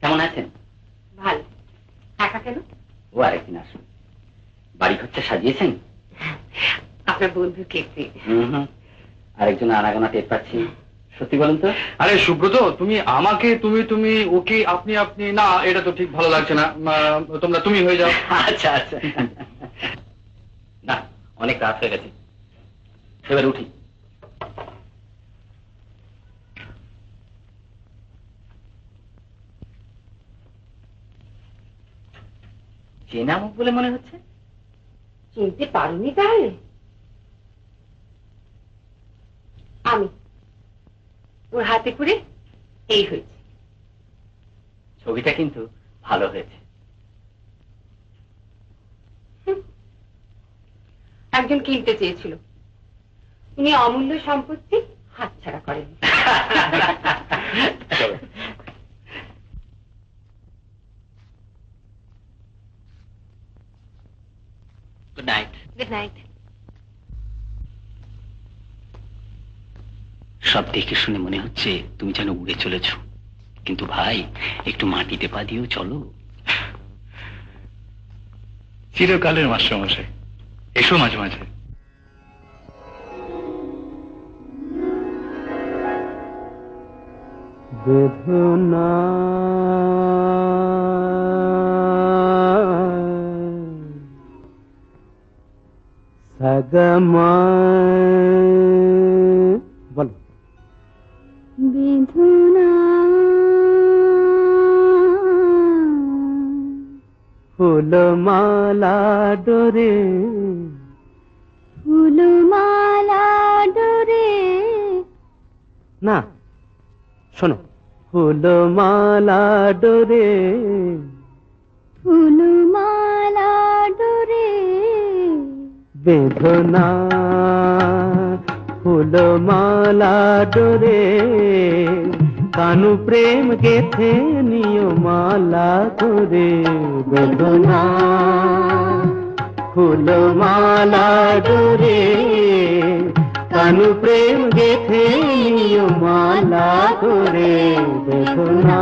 কেমন আছেন? ভালো। একা কেন? ও আরেকদিন আসুন। বাড়ি ঘরটা সাজিয়েছেন? আপনার বন্ধু কেপি। আরেকজন আনাগোনা টের পাচ্ছি। সত্যি বলুন তো। আরে সুব্রত, তুমি আমাকে তুমি তুমি ওকে আপনি আপনি না, এটা তো ঠিক ভালো লাগছে না। তোমরা তুমি হয়ে যাও। আচ্ছা আচ্ছা, না অনেক রাত হয়ে গেছে, এবার উঠি। চেনা মুখ বলে মনে হচ্ছে। চিনতে পারিনি তাহলে? আমি ওর হাতে করে এই হয়েছে। ছবিটা কিন্তু ভালো হয়েছে। একজন কিনতে চেয়েছিল, উনি অমূল্য সম্পত্তি হাতছাড়া করেন। Good night. Good night. সব দেখে শুনে মনে হচ্ছে তুমি যেন উড়ে চলেছ, কিন্তু ভাই একটু মাটিতে পা দিয়েও চলো। চিরকালের মাস্টারমশাই, এসো মাঝে মাঝে। বেদনা সগমা বলো। বেদনা ফুলমালা ডোরে, ফুলমালা ডোরে। না শোনো, ফুলমালা ডোরে, ফুলমালা ডোরে। বেদনা ফুলমালা ডোরে, কানু প্রেম গেথে নিয় মালা করে। বেদনা ফুলমালা ডোরে, কানু প্রেম গেথে নিয় মালা করে। বেদনা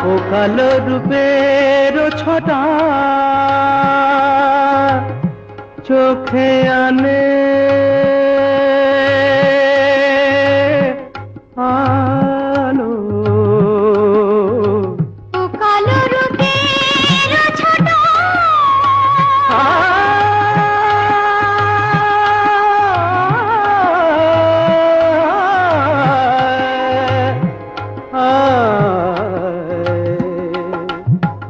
ও কালো রূপের ছটা চোখে আনে আলো। ও কালো রূপের ছোট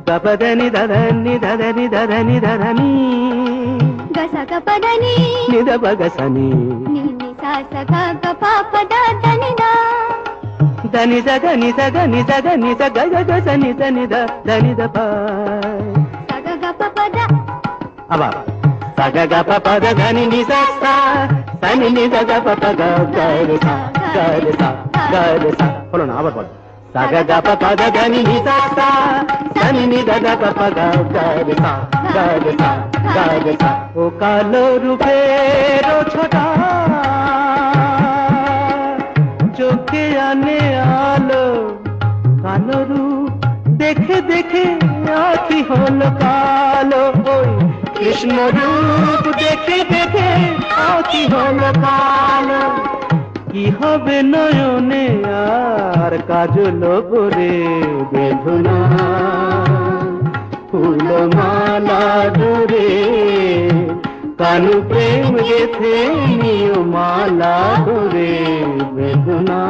గపదని దదని దదని దదని దదని గసగ పదని నిద బగసని నిని సాస గగ పాప దని దా దని దగని దగని దగని దగ గసని దని ద దని ద ప సగ గ పద అబా సగ గ ప పద దని ని స స సని ని ద గ ప ప గ గ రి స గ రి స గ రి స বলো না আবার বলো సగ గ ప పద దని ని స స సని ని ద గ ప ప గ గ రి స గ రి స గ రి స ও কালো রূপের ছোটা চোখে আনে আলো। কালো রূপ দেখে দেখে আখি হলো কালো। ওই কৃষ্ণ রূপ দেখে দেখে আখি হলো কালো। কি হবে নয়নে আর কাজল করে। বেদনা ফুলমালা ডোরে, কানু প্রেম গেথে নিয় মালা করে। বেদনা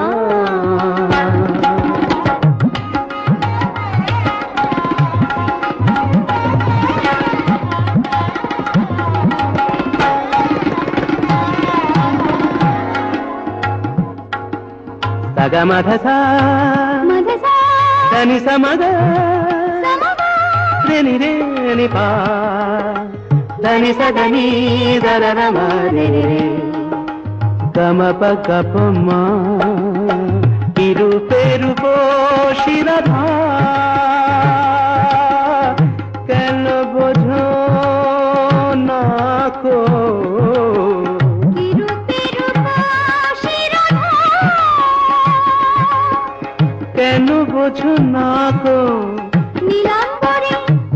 సగ మధస మదస దని సమగ సమగ రేని రేని పా దని సదని దర రమ రే రే గమ ప గప మా ఇరుపే రూపో শিরাধা কেন রাখো, নীলাম্বরে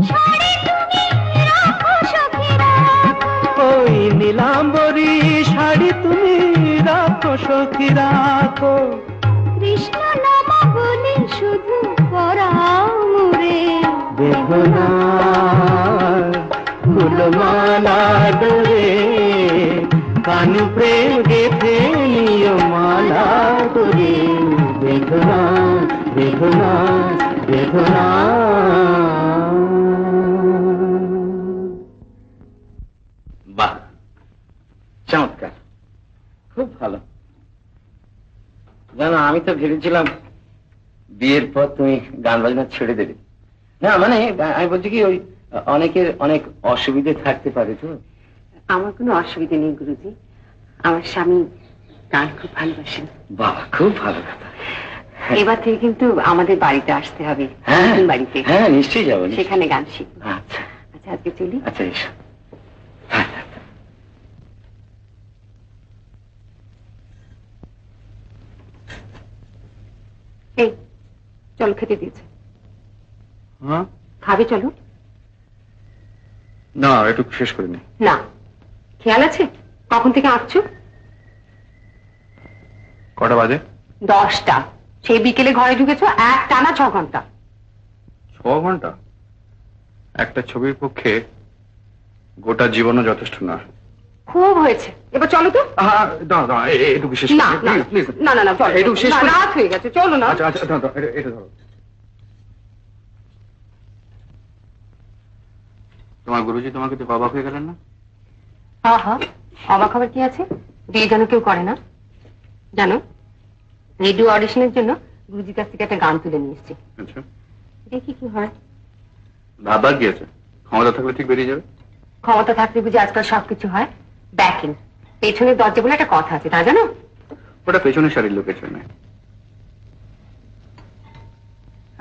শাড়ি তুমি রাখো সখী রাখো। ওই নীলাম্বরী শাড়ি তুমি রাখো সখী রাখো। কৃষ্ণ নাম বলে শুধু পরাও মোরে, বেদনা ফুলমালা ডোরে, কান প্রেম গেথে নিয় মালা করে। বেদনা বেদনা বেদনা। বাহ, চমৎকার, খুব ভালো। জানো, আমি তো ভেবেছিলাম বিয়ের পর তুমি গান বাজনা ছেড়ে দেবে। না মানে আমি বলছি কি, ওই অনেকের অনেক অসুবিধে থাকতে পারে তো। আমার কোনো অসুবিধা নেই গুরুজি, আমার স্বামী গান খুব ভালোবাসেন। বাবা, খুব ভালো কথা। এবার থেকে কিন্তু আমাদের বাড়িতে আসতে হবে, হ্যাঁ নতুন বাড়িতে। হ্যাঁ, নিশ্চয়ই যাবো। সেখানে গান শিখবো। আচ্ছা আচ্ছা, আজকে চলি। আচ্ছা, এসো। এই চলো, খেতে দিয়েছে। হ্যাঁ, খাবে চলো। না একটু শেষ করে নি। না, খেয়াল আছে কখন থেকে আঁকছো? কটা বাজে? 10টা। সেই বিকেলে ঘরে ঢুকেছো, এক টানা 6 ঘন্টা। 6 ঘন্টা? একটা ছবির পক্ষে গোটা জীবনও যথেষ্ট না। খুব হয়েছে, এবার চলো তো। দাঁড়া দাঁড়া, একটু বিশেষ না না না না না, চলো, একটু শেষ না, করি। রাত হয়ে গেছে, চলো না। আচ্ছা আচ্ছা, দাঁড়া, এটা ধরো। তোমার গুরুজি তোমাকে তো অবাক হয়ে গেলেন না? হ্যাঁ হ্যাঁ, অবাক হবার কি আছে? বিয়ে যেন কেউ করে না। জানো, রেডিও অডিশনের জন্য গুরুজির কাছ থেকে একটা গান তুলে নিয়ে এসেছি। আচ্ছা, দেখি কি হয়। ভাববার কি আছে, ক্ষমতা থাকলে ঠিক বেরিয়ে যাবে। ক্ষমতা থাকলে বুঝি আজকাল সবকিছু হয়? ব্যাকিং, পেছনের দরজা বলে একটা কথা আছে, তা জানো? ওটা পেছনের শাড়ির লোকের জন্য।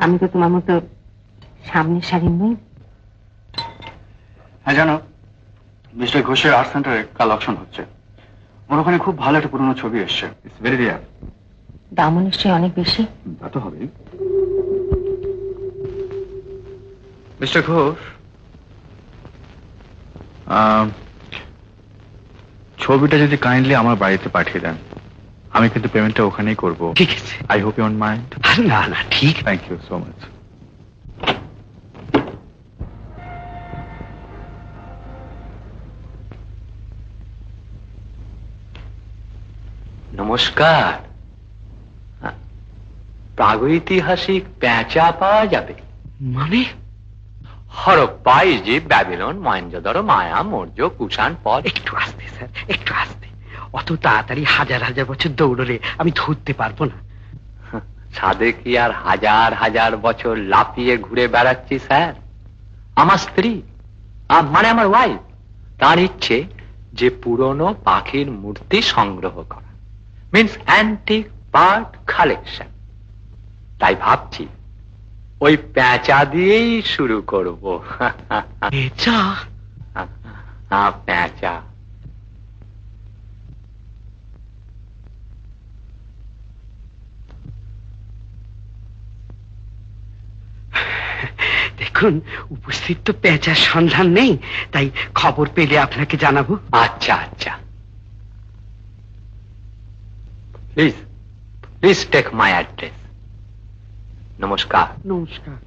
আমি তো তোমার মতো সামনের সারির নই। হ্যাঁ জানো, মিস্টার ঘোষের আর্ট সেন্টারে কাল অকশন হচ্ছে। ওর ওখানে খুব ভালো একটা পুরনো ছবি এসছে। It's very rare. দামও নিশ্চয়ই অনেক বেশি। তা তো হবেই। মিস্টার ঘোষ, ছবিটা যদি কাইন্ডলি আমার বাড়িতে পাঠিয়ে দেন, আমি কিন্তু পেমেন্টটা ওখানেই করব। ঠিক আছে। I hope you don't mind. না না, ঠিক। Thank you so much. নমস্কার। প্রাগৈতিহাসিক পেঁচা পাওয়া যাবে? মানে Harappa, Egypt, Babylon, Mohenjodaro, Maya, Maurya, Kushan, পদ। একটু আস্তে স্যার, একটু আস্তে। অত তাড়াতাড়ি হাজার হাজার বছর দৌড়লে আমি ধরতে পারবো না। ছাদে কি আর হাজার হাজার বছর লাফিয়ে ঘুরে বেড়াচ্ছি স্যার? আমার স্ত্রী, মানে আমার ওয়াইফ, তার ইচ্ছে যে পুরনো পাখির মূর্তি সংগ্রহ করা, মিন্স অ্যান্টিক পার্ট কালেকশন। তাই ভাবছি ওই পেঁচা দিয়েই শুরু করব। পেঁচা? পেঁচা। দেখুন, উপস্থিত তো পেঁচার সন্ধান নেই, তাই খবর পেলে আপনাকে জানাবো। আচ্ছা আচ্ছা, please please take my address. নমস্কার। নমস্কার।